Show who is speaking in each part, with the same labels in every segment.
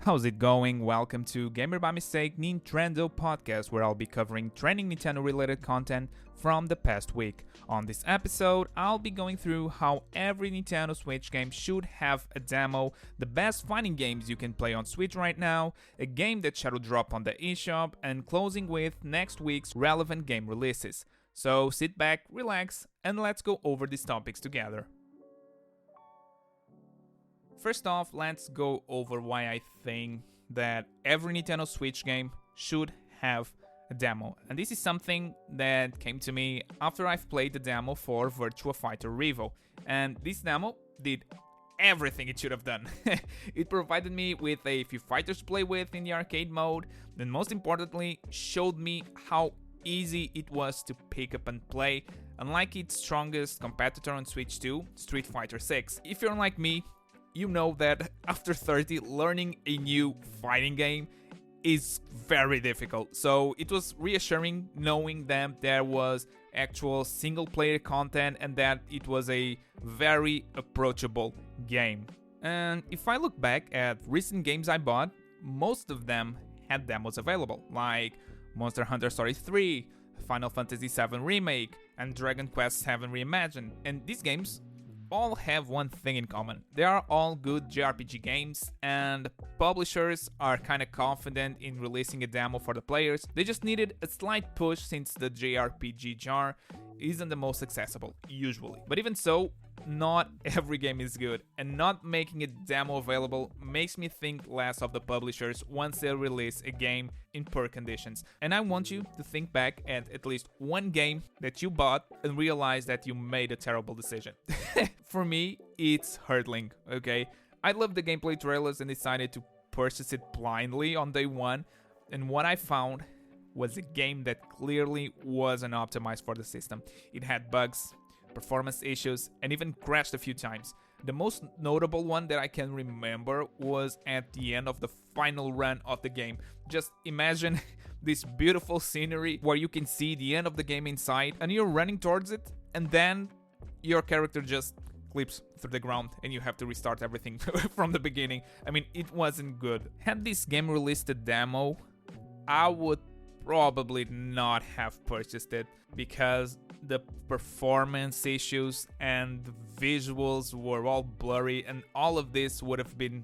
Speaker 1: How's it going? Welcome to Gamer by Mistake NinTrendo Podcast, where I'll be covering trending Nintendo related content from the past week. On this episode, I'll be going through how every Nintendo Switch game should have a demo, the best fighting games you can play on Switch right now, a game that shadow drop on the eShop, and closing with next week's relevant game releases. So sit back, relax, and let's go over these topics together. First off, let's go over why I think that every Nintendo Switch game should have a demo. And this is something that came to me after I've played the demo for Virtua Fighter Revo. And this demo did everything it should have done. It provided me with a few fighters to play with in the arcade mode, and most importantly, showed me how easy it was to pick up and play, unlike its strongest competitor on Switch 2, Street Fighter 6. If you're like me, you know that after 30, learning a new fighting game is very difficult. So it was reassuring knowing that there was actual single player content and that it was a very approachable game. And if I look back at recent games I bought, most of them had demos available, like Monster Hunter Story 3, Final Fantasy VII Remake, and Dragon Quest VII Reimagined. And these games all have one thing in common. They are all good JRPG games, and publishers are kinda confident in releasing a demo for the players. They just needed a slight push since the JRPG genre isn't the most accessible, usually. But even so, not every game is good, and not making a demo available makes me think less of the publishers once they release a game in poor conditions. And I want you to think back at least one game that you bought and realize that you made a terrible decision. For me, it's Hurtling, okay? I loved the gameplay trailers and decided to purchase it blindly on day one, and what I found was a game that clearly wasn't optimized for the system. It had bugs, performance issues, and even crashed a few times. The most notable one that I can remember was at the end of the final run of the game. Just imagine this beautiful scenery where you can see the end of the game inside, and you're running towards it, and then your character just clips through the ground and you have to restart everything from the beginning. I mean, it wasn't good. Had this game released a demo, I would probably not have purchased it because the performance issues and the visuals were all blurry, and all of this would have been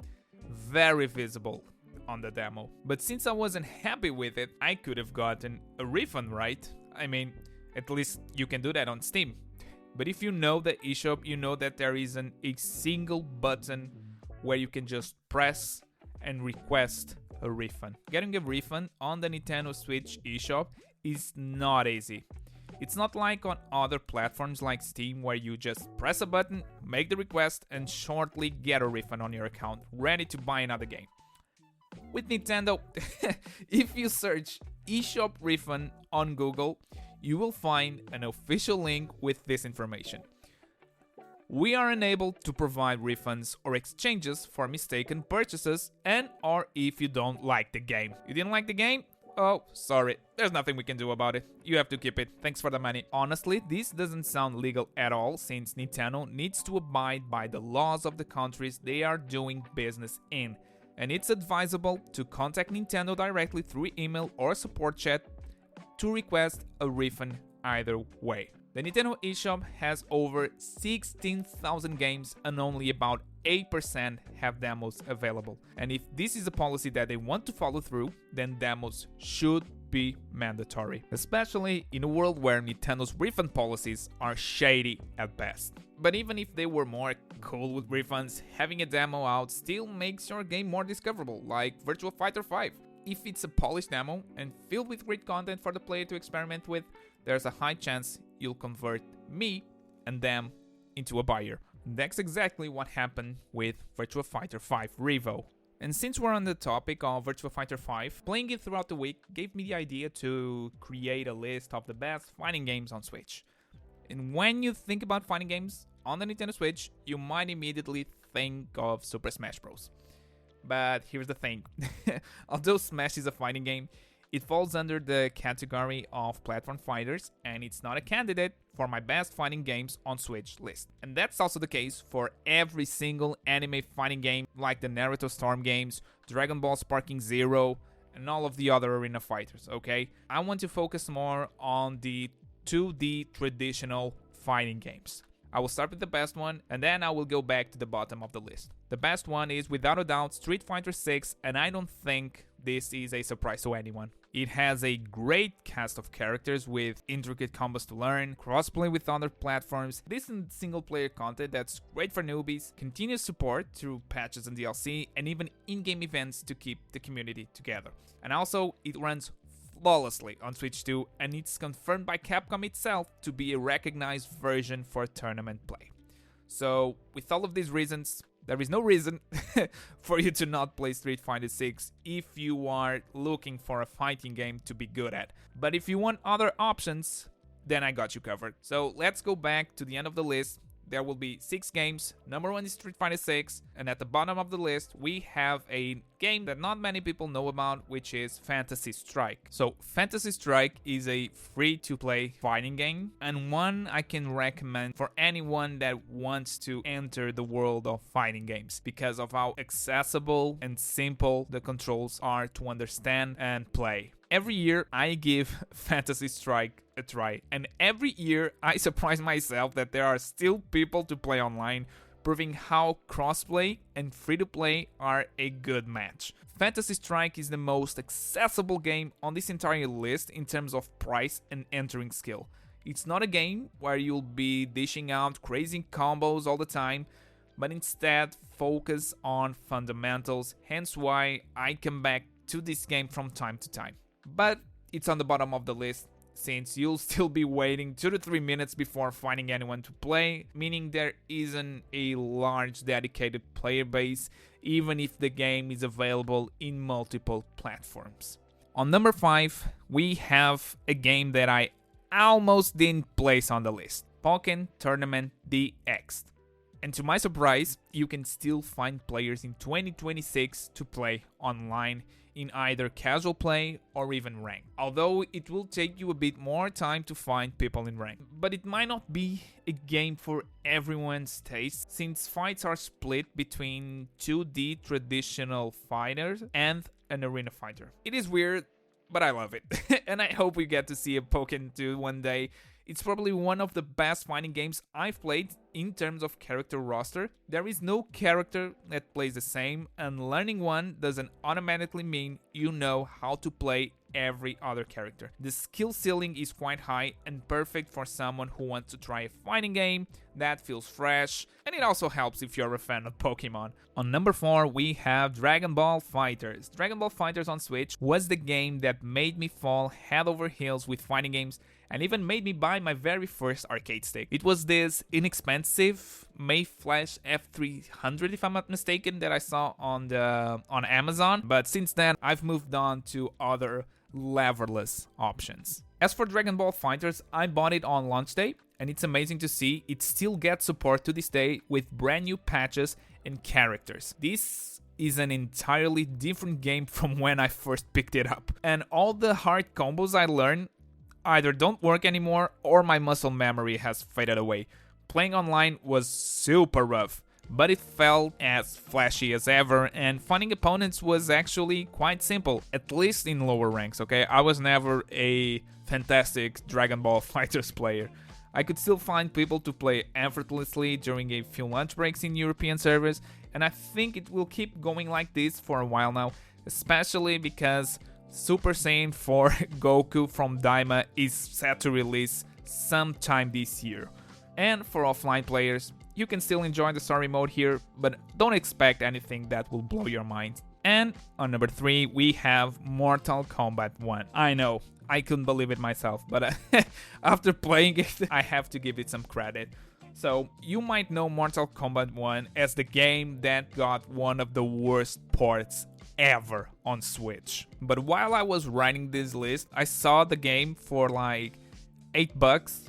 Speaker 1: very visible on the demo. But since I wasn't happy with it, I could have gotten a refund, right? I mean, at least you can do that on Steam. But if you know the eShop, you know that there isn't a single button where you can just press and request a refund. Getting a refund on the Nintendo Switch eShop is not easy. It's not like on other platforms like Steam where you just press a button, make the request, and shortly get a refund on your account, ready to buy another game. With Nintendo, if you search eShop refund on Google, you will find an official link with this information. We are unable to provide refunds or exchanges for mistaken purchases and or if you don't like the game. You didn't like the game? Oh, sorry. There's nothing we can do about it. You have to keep it. Thanks for the money. Honestly, this doesn't sound legal at all since Nintendo needs to abide by the laws of the countries they are doing business in. And it's advisable to contact Nintendo directly through email or support chat to request a refund either way. The Nintendo eShop has over 16,000 games and only about 8% have demos available. And if this is a policy that they want to follow through, then demos should be mandatory, especially in a world where Nintendo's refund policies are shady at best. But even if they were more cool with refunds, having a demo out still makes your game more discoverable, like Virtua Fighter 5. If it's a polished demo and filled with great content for the player to experiment with, there's a high chance you'll convert me and them into a buyer. That's exactly what happened with Virtua Fighter 5 Revo. And since we're on the topic of Virtua Fighter 5, playing it throughout the week gave me the idea to create a list of the best fighting games on Switch. And when you think about fighting games on the Nintendo Switch, you might immediately think of Super Smash Bros. But here's the thing, although Smash is a fighting game, It falls under the category of platform fighters, and it's not a candidate for my best fighting games on Switch list. And that's also the case for every single anime fighting game like the Naruto Storm games, Dragon Ball Sparking Zero, and all of the other arena fighters, okay? I want to focus more on the 2D traditional fighting games. I will start with the best one, and then I will go back to the bottom of the list. The best one is, without a doubt, Street Fighter 6, and I don't think this is a surprise to anyone. It has a great cast of characters with intricate combos to learn, crossplay with other platforms, decent single-player content that's great for newbies, continuous support through patches and DLC, and even in-game events to keep the community together. And also, it runs flawlessly on Switch 2, and it's confirmed by Capcom itself to be a recognized version for tournament play. So, with all of these reasons, there is no reason for you to not play Street Fighter 6 if you are looking for a fighting game to be good at. But if you want other options, then I got you covered. So let's go back to the end of the list. There will be 6 games. Number 1 is Street Fighter 6, and at the bottom of the list we have a game that not many people know about, which is Fantasy Strike. So Fantasy Strike is a free-to-play fighting game, and one I can recommend for anyone that wants to enter the world of fighting games because of how accessible and simple the controls are to understand and play. Every year I give Fantasy Strike a try, and every year I surprise myself that there are still people to play online, proving how crossplay and free-to-play are a good match. Fantasy Strike is the most accessible game on this entire list in terms of price and entering skill. It's not a game where you'll be dishing out crazy combos all the time, but instead focus on fundamentals, hence why I come back to this game from time to time. But it's on the bottom of the list, since you'll still be waiting 2 to 3 minutes before finding anyone to play, meaning there isn't a large dedicated player base, even if the game is available in multiple platforms. On number 5, we have a game that I almost didn't place on the list, Pokken Tournament DX. And to my surprise, you can still find players in 2026 to play online in either casual play or even rank. Although it will take you a bit more time to find people in rank. But it might not be a game for everyone's taste, since fights are split between 2D traditional fighters and an arena fighter. It is weird, but I love it. And I hope we get to see a Pokken 2 one day. It's probably one of the best fighting games I've played in terms of character roster. There is no character that plays the same, and learning one doesn't automatically mean you know how to play every other character. The skill ceiling is quite high and perfect for someone who wants to try a fighting game that feels fresh, and it also helps if you're a fan of Pokemon. On number 4, we have Dragon Ball FighterZ. Dragon Ball FighterZ on Switch was the game that made me fall head over heels with fighting games, and even made me buy my very first arcade stick. It was this inexpensive Mayflash F300, if I'm not mistaken, that I saw on Amazon. But since then, I've moved on to other leverless options. As for Dragon Ball FighterZ, I bought it on launch day, and it's amazing to see it still gets support to this day with brand new patches and characters. This is an entirely different game from when I first picked it up, and all the hard combos I learned either don't work anymore or my muscle memory has faded away. Playing online was super rough, but it felt as flashy as ever, and finding opponents was actually quite simple, at least in lower ranks, okay? I was never a fantastic Dragon Ball FighterZ player. I could still find people to play effortlessly during a few lunch breaks in European servers, and I think it will keep going like this for a while now, especially because Super Saiyan 4 Goku from Daima is set to release sometime this year. And for offline players, you can still enjoy the story mode here, but don't expect anything that will blow your mind. And on number 3, we have Mortal Kombat 1. I know, I couldn't believe it myself, but after playing it, I have to give it some credit. So, you might know Mortal Kombat 1 as the game that got one of the worst ports ever on Switch. But while I was writing this list, I saw the game for like $8,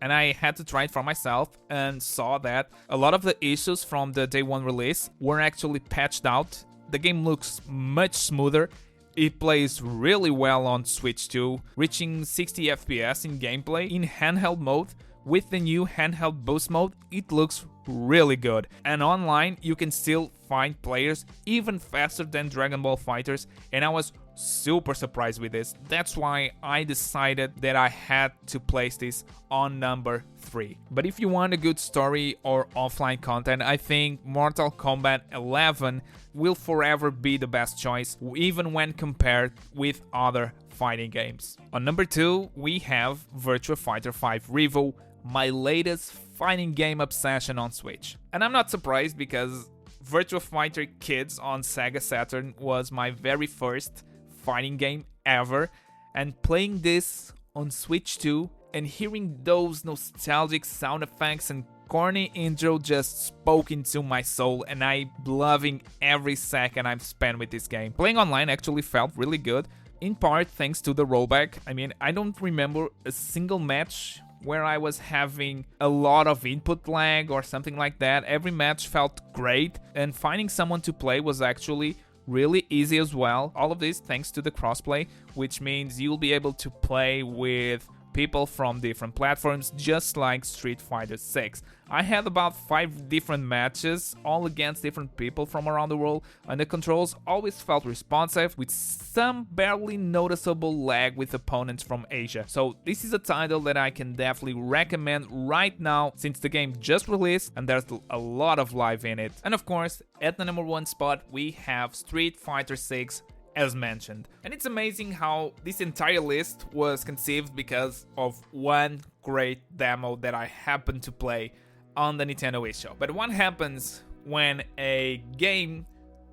Speaker 1: and I had to try it for myself and saw that a lot of the issues from the day one release were actually patched out. The game looks much smoother, It plays really well on Switch too, reaching 60 FPS in gameplay. In handheld mode, with the new handheld boost mode, it looks really good. And online, you can still find players even faster than Dragon Ball FighterZ, and I was super surprised with this. That's why I decided that I had to place this on number 3. But if you want a good story or offline content, I think Mortal Kombat 11 will forever be the best choice, even when compared with other fighting games. On number 2, we have Virtua Fighter 5 Revo, my latest fighting game obsession on Switch. And I'm not surprised because Virtua Fighter Kids on Sega Saturn was my very first fighting game ever, and playing this on Switch 2 and hearing those nostalgic sound effects and corny intro just spoke into my soul, and I'm loving every second I've spent with this game. Playing online actually felt really good, in part thanks to the rollback. I mean, I don't remember a single match where I was having a lot of input lag or something like that. Every match felt great, and finding someone to play was actually really easy as well. All of this thanks to the crossplay, which means you'll be able to play with people from different platforms, just like Street Fighter 6. I had about 5 different matches, all against different people from around the world, and the controls always felt responsive, with some barely noticeable lag with opponents from Asia. So this is a title that I can definitely recommend right now, since the game just released and there's a lot of life in it. And of course, at the number 1 spot, we have Street Fighter 6, as mentioned. And it's amazing how this entire list was conceived because of one great demo that I happened to play on the Nintendo eShop. But what happens when a game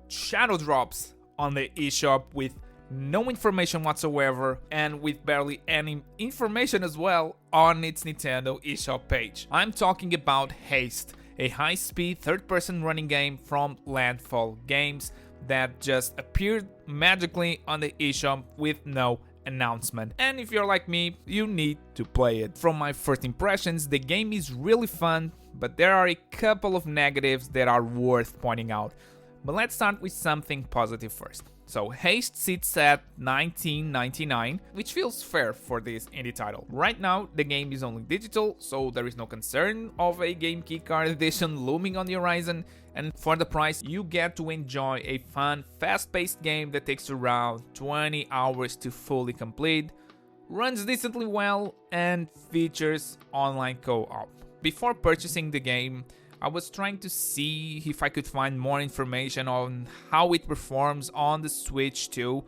Speaker 1: shadow drops on the eShop with no information whatsoever and with barely any information as well on its Nintendo eShop page? I'm talking about Haste, a high-speed third-person running game from Landfall Games that just appeared magically on the eShop with no announcement. And if you're like me, you need to play it. From my first impressions, the game is really fun, but there are a couple of negatives that are worth pointing out. But let's start with something positive first. So Haste sits at $19.99, which feels fair for this indie title. Right now, the game is only digital, so there is no concern of a Game Key Card edition looming on the horizon, and for the price, you get to enjoy a fun, fast-paced game that takes around 20 hours to fully complete, runs decently well, and features online co-op. Before purchasing the game, I was trying to see if I could find more information on how it performs on the Switch too,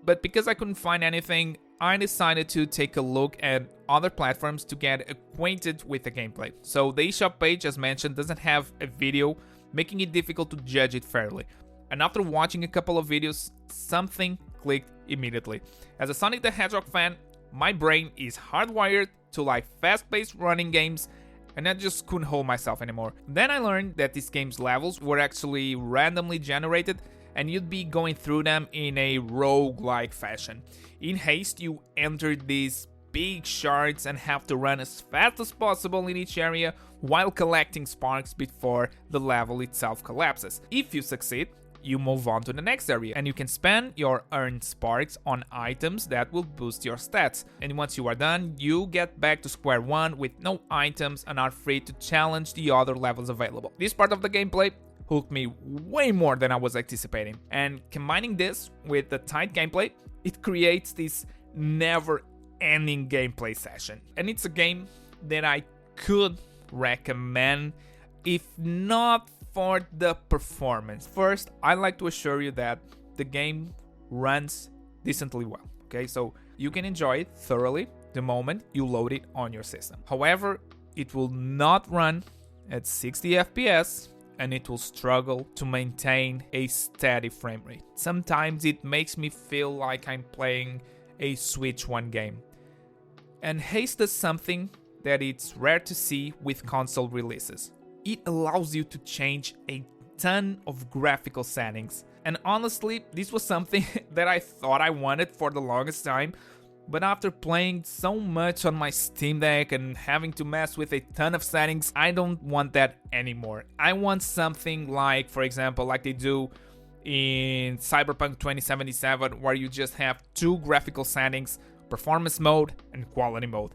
Speaker 1: but because I couldn't find anything, I decided to take a look at other platforms to get acquainted with the gameplay. So the eShop page, as mentioned, doesn't have a video, making it difficult to judge it fairly. And after watching a couple of videos, something clicked immediately. As a Sonic the Hedgehog fan, my brain is hardwired to like fast-paced running games, and I just couldn't hold myself anymore. Then I learned that this game's levels were actually randomly generated, and you'd be going through them in a roguelike fashion. In Haste, you enter these big shards and have to run as fast as possible in each area while collecting sparks before the level itself collapses. If you succeed, you move on to the next area, and you can spend your earned sparks on items that will boost your stats. And once you are done, you get back to square one with no items and are free to challenge the other levels available. This part of the gameplay hooked me way more than I was anticipating. And combining this with the tight gameplay, it creates this never-ending gameplay session. And it's a game that I could recommend, if not for the performance. First, I like to assure you that the game runs decently well, okay? So you can enjoy it thoroughly the moment you load it on your system. However, it will not run at 60 FPS, and it will struggle to maintain a steady frame rate. Sometimes it makes me feel like I'm playing a Switch 1 game. And Haste does something that it's rare to see with console releases. It allows you to change a ton of graphical settings. And honestly, this was something that I thought I wanted for the longest time, but after playing so much on my Steam Deck and having to mess with a ton of settings, I don't want that anymore. I want something like, for example, like they do in Cyberpunk 2077, where you just have two graphical settings, performance mode and quality mode.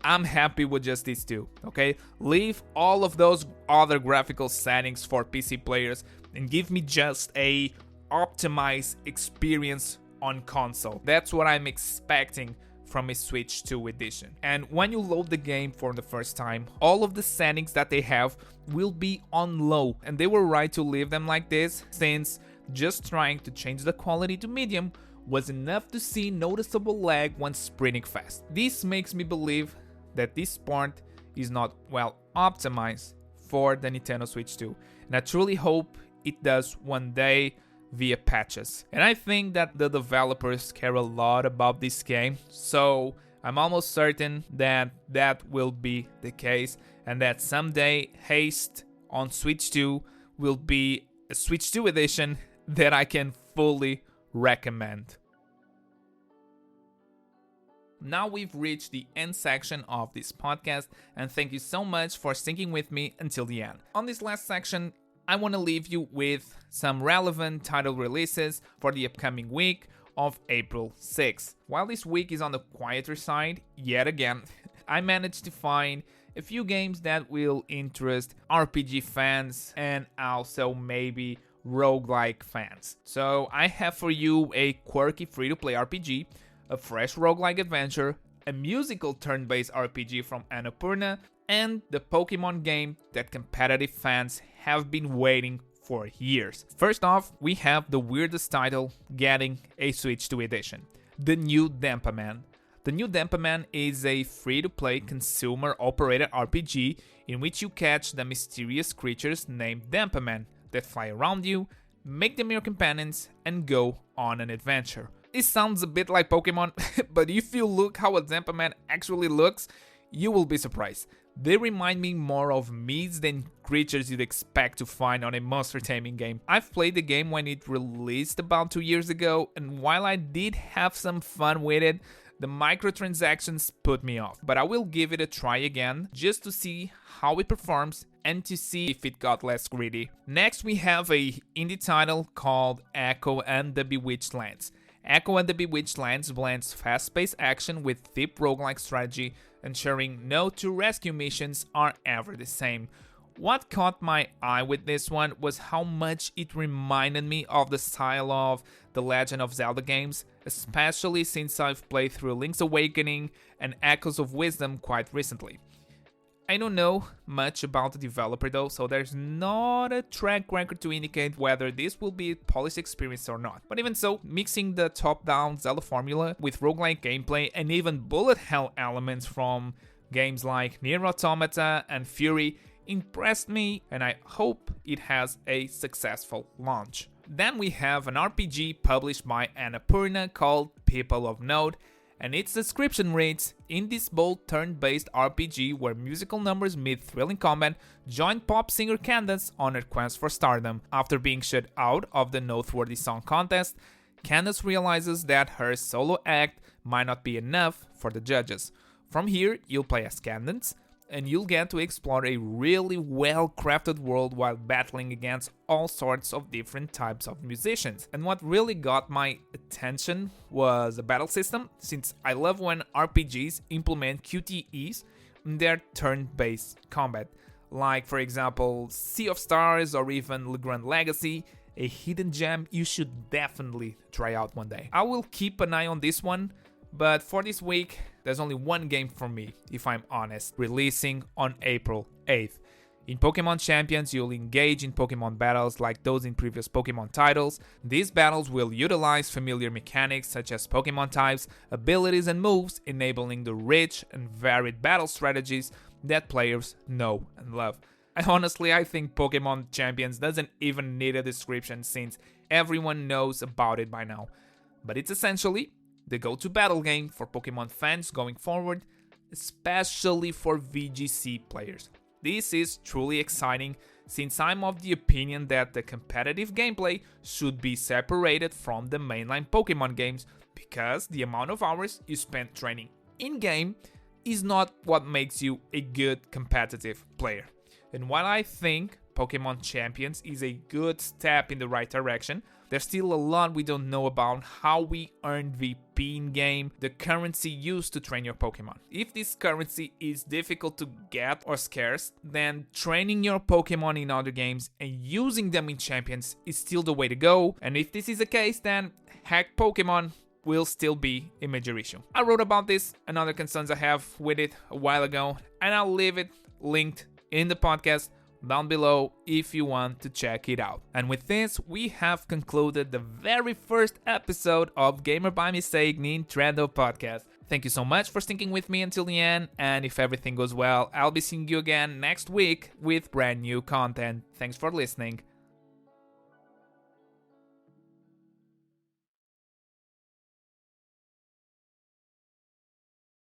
Speaker 1: I'm happy with just these two, okay? Leave all of those other graphical settings for PC players and give me just a optimized experience on console. That's what I'm expecting from a Switch 2 edition. And when you load the game for the first time, all of the settings that they have will be on low, and they were right to leave them like this, since just trying to change the quality to medium was enough to see noticeable lag when sprinting fast. This makes me believe that this port is not well optimized for the Nintendo Switch 2, and I truly hope it does one day via patches. And I think that the developers care a lot about this game, so I'm almost certain that that will be the case, and that someday Haste on Switch 2 will be a Switch 2 edition that I can fully recommend. Now we've reached the end section of this podcast, and thank you so much for sticking with me until the end. On this last section, I want to leave you with some relevant title releases for the upcoming week of April 6th. While this week is on the quieter side, yet again, I managed to find a few games that will interest RPG fans and also maybe roguelike fans. So I have for you a quirky free-to-play RPG, a fresh roguelike adventure, a musical turn-based RPG from Annapurna, and the Pokemon game that competitive fans have been waiting for years. First off, we have the weirdest title getting a Switch 2 edition, the new Denpa. The new Denpa is a free-to-play consumer-operated RPG in which you catch the mysterious creatures named Denpa that fly around you, make them your companions, and go on an adventure. This sounds a bit like Pokemon, but if you look how a Denpa actually looks, you will be surprised. They remind me more of myths than creatures you'd expect to find on a monster taming game. I've played the game when it released about 2 years ago, and while I did have some fun with it, the microtransactions put me off. But I will give it a try again, just to see how it performs and to see if it got less greedy. Next we have a indie title called Echo and the Bewitched Lands. Echo and the Bewitched Lands blends fast-paced action with deep roguelike strategy, ensuring no two rescue missions are ever the same. What caught my eye with this one was how much it reminded me of the style of the Legend of Zelda games, especially since I've played through Link's Awakening and Echoes of Wisdom quite recently. I don't know much about the developer though, so there's not a track record to indicate whether this will be a polished experience or not. But even so, mixing the top-down Zelda formula with roguelike gameplay and even bullet hell elements from games like Nier Automata and Fury impressed me, and I hope it has a successful launch. Then we have an RPG published by Annapurna called People of Note, and its description reads, in this bold turn-based RPG where musical numbers meet thrilling combat, join pop singer Candace on her quest for stardom. After being shut out of the Noteworthy Song Contest, Candace realizes that her solo act might not be enough for the judges. From here, you'll play as Candace, and you'll get to explore a really well-crafted world while battling against all sorts of different types of musicians. And what really got my attention was the battle system, since I love when RPGs implement QTEs in their turn-based combat. Like for example, Sea of Stars or even Le Grand Legacy, a hidden gem you should definitely try out one day. I will keep an eye on this one, but for this week, there's only one game for me, if I'm honest, releasing on April 8th. In Pokemon Champions, you'll engage in Pokemon battles like those in previous Pokemon titles. These battles will utilize familiar mechanics such as Pokemon types, abilities, and moves, enabling the rich and varied battle strategies that players know and love. I think Pokemon Champions doesn't even need a description since everyone knows about it by now. But it's essentially the go-to battle game for Pokemon fans going forward, especially for VGC players. This is truly exciting since I'm of the opinion that the competitive gameplay should be separated from the mainline Pokemon games because the amount of hours you spend training in-game is not what makes you a good competitive player. And while I think Pokemon Champions is a good step in the right direction, There's still a lot we don't know about how we earn VP in-game, the currency used to train your Pokemon. If this currency is difficult to get or scarce, then training your Pokemon in other games and using them in Champions is still the way to go, and if this is the case, then hacked Pokemon will still be a major issue. I wrote about this and other concerns I have with it a while ago, and I'll leave it linked in the podcast down below if you want to check it out. And with this, we have concluded the very first episode of Gamer by Mistake NinTrendo Podcast. Thank you so much for sticking with me until the end, and if everything goes well, I'll be seeing you again next week with brand new content. Thanks for listening.